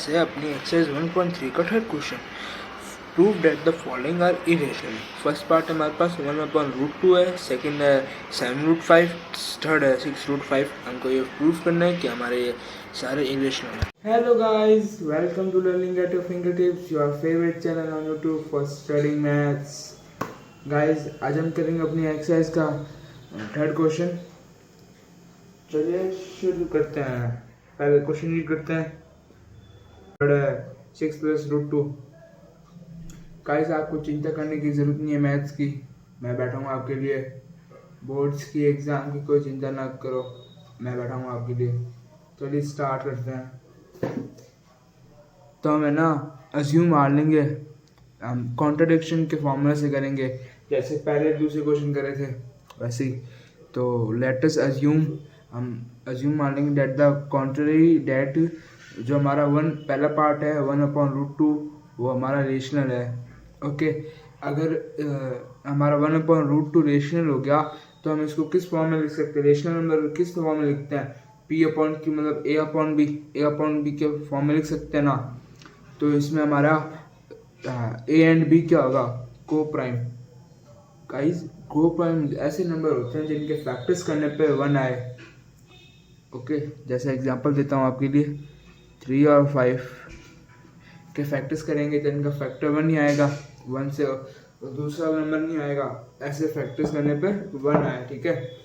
से अपनी एक्सरसाइज 1.3 का third question. Prove that the following are irrational. First part हमारे पास 1/√2 है, सेकंड है 7√5, थर्ड है 6√5। हमको ये प्रूव करना है कि हमारे ये सारे इरेशनल हैं। Hello guys, welcome to learning at your fingertips, your favourite channel on YouTube for studying maths. Guys, आज हम करेंगे अपनी एक्सरसाइज का थर्ड क्वेश्चन। चलिए शुरू करते हैं। पहले क्वेश्चन रीड करते हैं। 6+√2। गाइस, आपको चिंता करने की ज़रूरत नहीं है मैथ्स की, मैं बैठा हूँ आपके लिए। बोर्ड्स की एग्ज़ाम की कोई चिंता ना करो, मैं बैठा हूँ आपके लिए। चलिए स्टार्ट करते हैं। तो हमें ना अज्यूम मार लेंगे, हम कॉन्ट्रडिक्शन के फॉर्मूला से करेंगे, जैसे पहले दूसरे क्वेश्चन करे थे वैसे ही। तो लेट अस अज्यूम, हम अज्यूम मान लेंगे दैट द कॉन्ट्ररी दैट, जो हमारा पहला पार्ट है 1/√2 वो हमारा रेशनल है। ओके, अगर हमारा 1/√2 रेशनल हो गया तो हम इसको किस फॉर्म में लिख सकते हैं? रेशनल नंबर किस फॉर्म में लिखते हैं? P/Q मतलब A/B के फॉर्म में लिख सकते हैं ना। तो इसमें हमारा A एंड B क्या होगा? को प्राइम। गाइस, को प्राइम ऐसे नंबर होते हैं जिनके फैक्टर्स करने पे 1 आए। ओके, जैसे एग्जांपल देता हूँ आपके लिए। 3 और 5 के फैक्टर्स करेंगे तो इनका फैक्टर 1 ही आएगा, 1 से दूसरा नंबर नहीं आएगा। ऐसे फैक्टर्स करने पे 1 आए, ठीक है।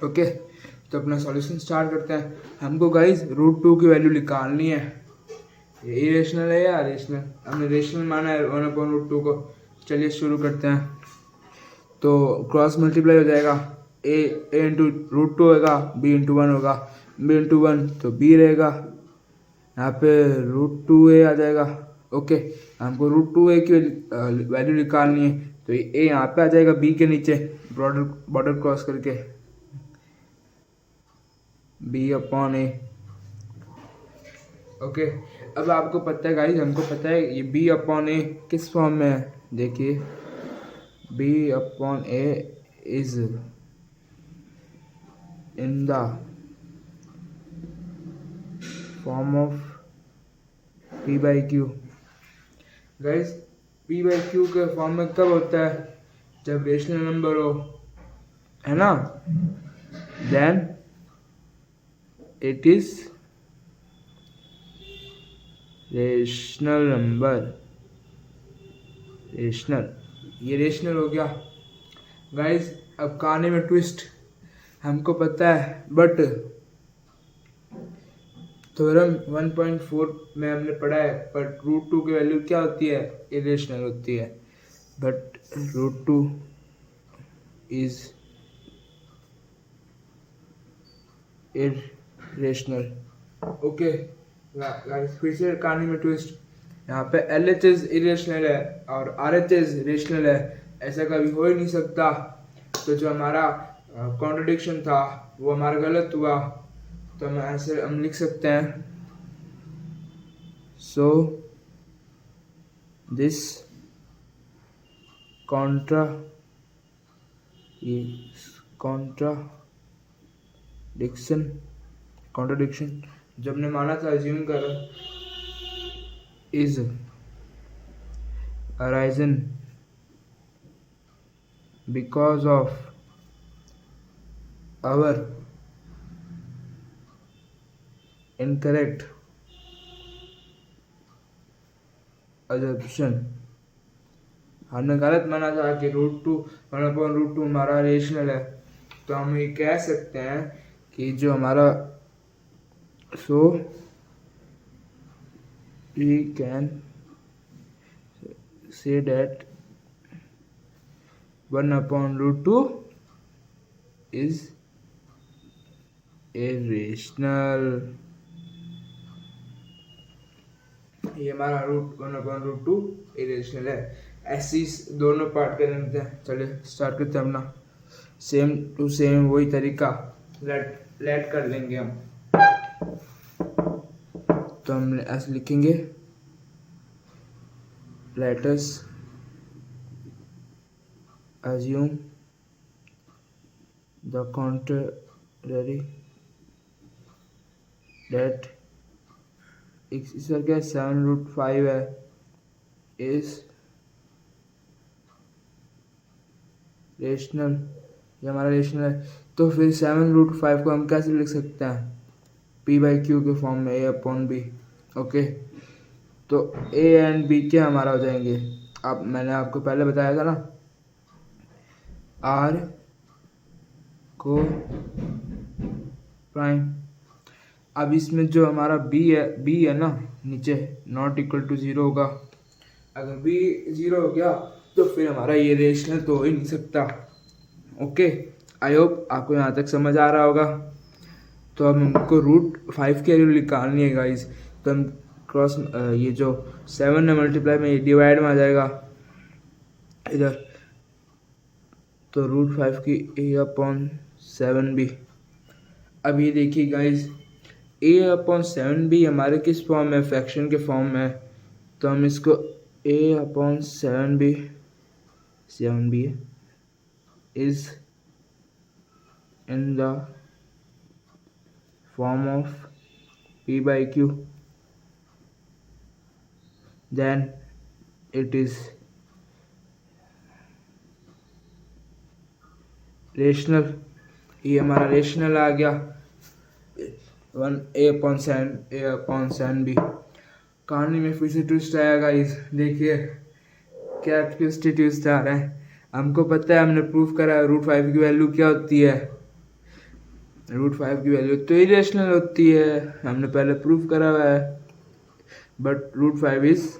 ओके, तो अपना सॉल्यूशन स्टार्ट करते हैं। हमको गाइस √2 की वैल्यू निकालनी है। ये इरेशनल है या रेशनल? हमने रेशनल माना है 1/√2 को। चलिए शुरू करते हैं। तो क्रॉस मल्टीप्लाई हो जाएगा, a इंटू √2 होगा, b इंटू 1 होगा, b इंटू 1 तो b रहेगा। यहाँ पे √2a आ जाएगा। ओके, हमको √2a की वैल्यू निकालनी है, तो a यहाँ पे आ जाएगा b के नीचे, बॉर्डर क्रॉस करके, b/a। ओके, अब आपको पता है गाइस, हमको पता है ये b/a किस फॉर्म में है। देखिए, b/a is in the form of p/q। Guys, p/q के फॉर्म में कब होता है? जब रेशनल नंबर हो, है ना। Then it is rational number. Rational, ये रेशनल हो गया। गाइस, अब कहानी में ट्विस्ट, हमको पता है बट थ्योरम 1.4 में हमने पढ़ा है, बट √2 की वैल्यू क्या होती है? इरेशनल होती है। But √2 is irrational. Okay guys, फिर से कहानी में ट्विस्ट। यहाँ पे LHS इरेशनल है और RHS रेशनल है, ऐसा कभी हो ही नहीं सकता। तो जो हमारा कॉन्ट्रडिक्शन था वो हमारा गलत हुआ, तो हम ऐसे हम लिख सकते हैं, सो दिस कॉन्ट्राडिक्शन जब ने माना था, अज्यूम कर, is arisen because of our incorrect assumption। हमने गलत माना था कि √2 हमारा रेशनल है, तो हम ये कह सकते हैं कि जो हमारा, so we can say that 1/√2 is irrational. ये हमारा 1/√2 इरेशनल है। ऐसी दोनों पार्ट करेंगे। चलिए स्टार्ट करते हैं अपना सेम टू सेम वही तरीका, लेट कर लेंगे हम। तो हम ऐसे लिखेंगे, let us assume the contrary that इस पर क्या 7√5 है इज रेशनल, ये हमारा रेशनल है। तो फिर 7√5 को हम कैसे लिख सकते हैं, P/Q के फॉर्म में, A/B। ओके, तो A एंड B क्या हमारा हो जाएंगे, अब मैंने आपको पहले बताया था ना, R को प्राइम। अब इसमें जो हमारा B है ना नीचे, नॉट इक्वल टू 0 होगा। अगर B 0 हो गया तो फिर हमारा ये रेशनल तो हो ही नहीं सकता। ओके, आई होप आपको यहाँ तक समझ आ रहा होगा। तो अब हमको √5 की वैल्यू निकालनी है गाइस। तो हम क्रॉस ये जो 7 है मल्टीप्लाई में डिवाइड में आ जाएगा इधर, तो √5 की A/7B। अब ये देखिए गाइस, A/7B हमारे किस फॉर्म में, फ्रैक्शन के फॉर्म में है। तो हम इसको A/7B is in the form of P/Q, then it is rational. ये हमारा रेशनल आ गया 1A/7B। कहानी में फिर से ट्विस्ट आया गाइस, देखिए क्या ट्विस्ट आ रहा है। हमको पता है, हमने प्रूफ करा है √5 की वैल्यू क्या होती है, √5 की वैल्यू तो इरेशनल होती है, हमने पहले प्रूफ करा हुआ है। But √5 is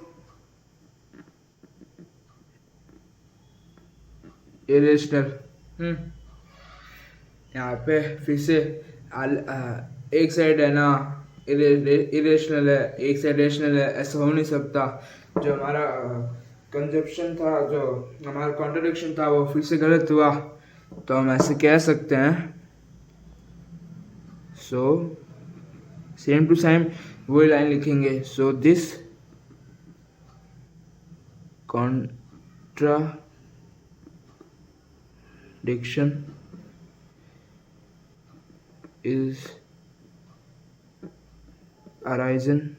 irrational. यहाँ पे फिर से एक साइड है ना इरेशनल है, एक साइड रेशनल है, ऐसा हो नहीं सकता। जो हमारा कंजप्शन था, जो हमारा कॉन्ट्रडिक्शन था, वो फिर से गलत हुआ। तो हम ऐसे कह सकते हैं, सो सेम टू सेम वही लाइन लिखेंगे। So this contradiction is arisen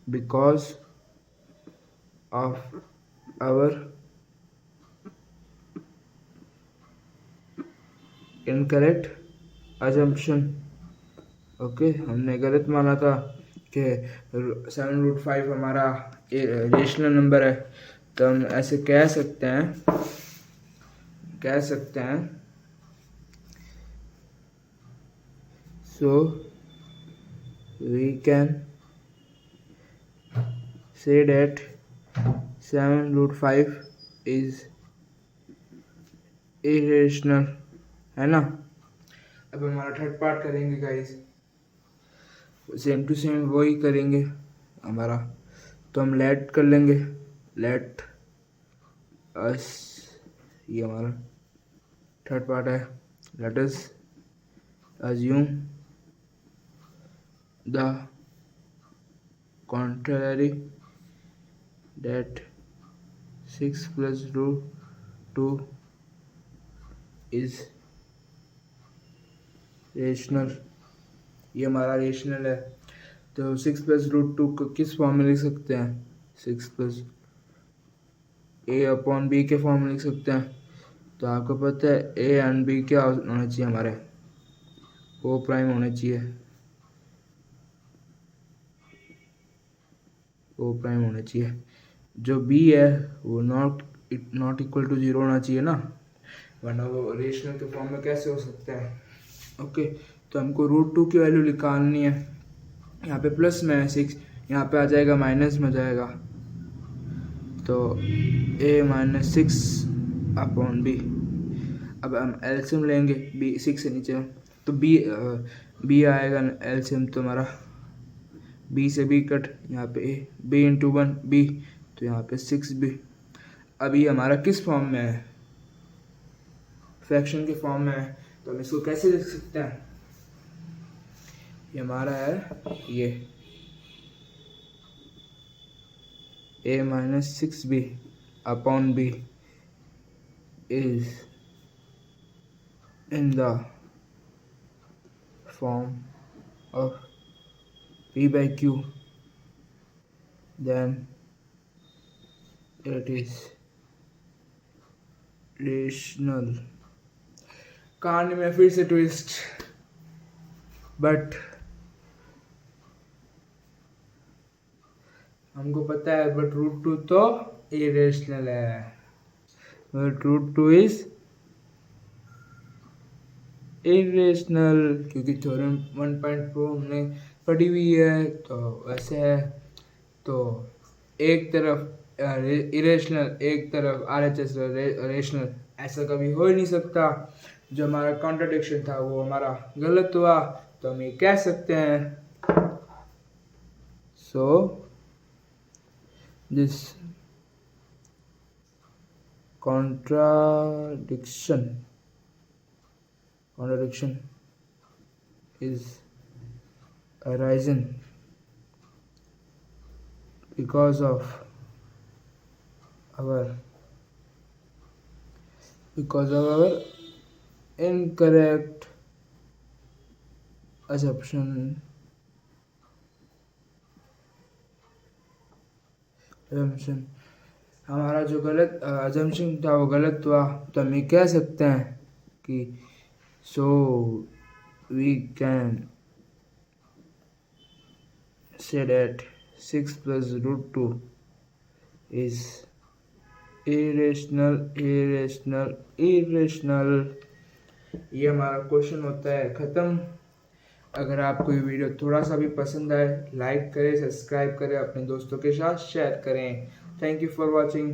because of our incorrect assumption। Okay, हमने गलत माना था कि 7√5 हमारा रेशनल नंबर है। तो हम ऐसे कह सकते हैं so we can say that 7√5 is irrational, है ना। अब हमारा थर्ड पार्ट करेंगे गाइस, सेम टू सेम वही करेंगे हमारा। तो हम लेट कर लेंगे, लेट अस, ये हमारा थर्ड पार्ट है। Let us assume the contrary, that 6 plus √2 is rational. ये हमारा रेशनल है। तो 6 plus √2 को किस फॉर्म में लिख सकते हैं, 6 plus A/B के फॉर्म में लिख सकते हैं। तो आपको पता है A एंड B क्या होना चाहिए, हमारे O' होना चाहिए, O' होना चाहिए। जो B है वो नॉट इक्वल टू 0 होना चाहिए ना, वरना वो रेशनल के फॉर्म में कैसे हो सकता है। ओके, तो हमको √2 की वैल्यू निकालनी है। यहाँ पे प्लस में है 6, यहाँ पे आ जाएगा माइनस में जाएगा। तो A-6/B। अब हम एलसीएम लेंगे, B 6 से नीचे, तो B आएगा एलसीएम, तो हमारा B से B कट, यहाँ पे B × 1 B, तो यहाँ पे 6B। अब ये हमारा किस फॉर्म में है, फ्रैक्शन के फॉर्म में है। तो हम इसको कैसे लिख सकते हैं, ये हमारा है ये A-6B/B is in the form of p by q, then it is rational। कहानी में फिर से ट्विस्ट, बट हमको पता है बट रूट टू तो इरेशनल है, but root two is irrational, क्योंकि थ्योरम 1.2 हमने पढ़ी हुई है। तो वैसे है, तो एक तरफ इरेशनल एक तरफ RHS रेशनल, ऐसा कभी हो ही नहीं सकता। जो हमारा कॉन्ट्रडिक्शन था वो हमारा गलत हुआ, तो हम ये कह सकते हैं so this contradiction is arising because of our incorrect assumption हमारा जो गलत assumption था वो गलत हुआ। तो हम ये कह सकते हैं कि so we can say that 6 plus root 2 is irrational। ये हमारा क्वेश्चन होता है ख़त्म। अगर आपको ये वीडियो थोड़ा सा भी पसंद आए, लाइक करें, सब्सक्राइब करें, अपने दोस्तों के साथ शेयर करें। Thank you for watching.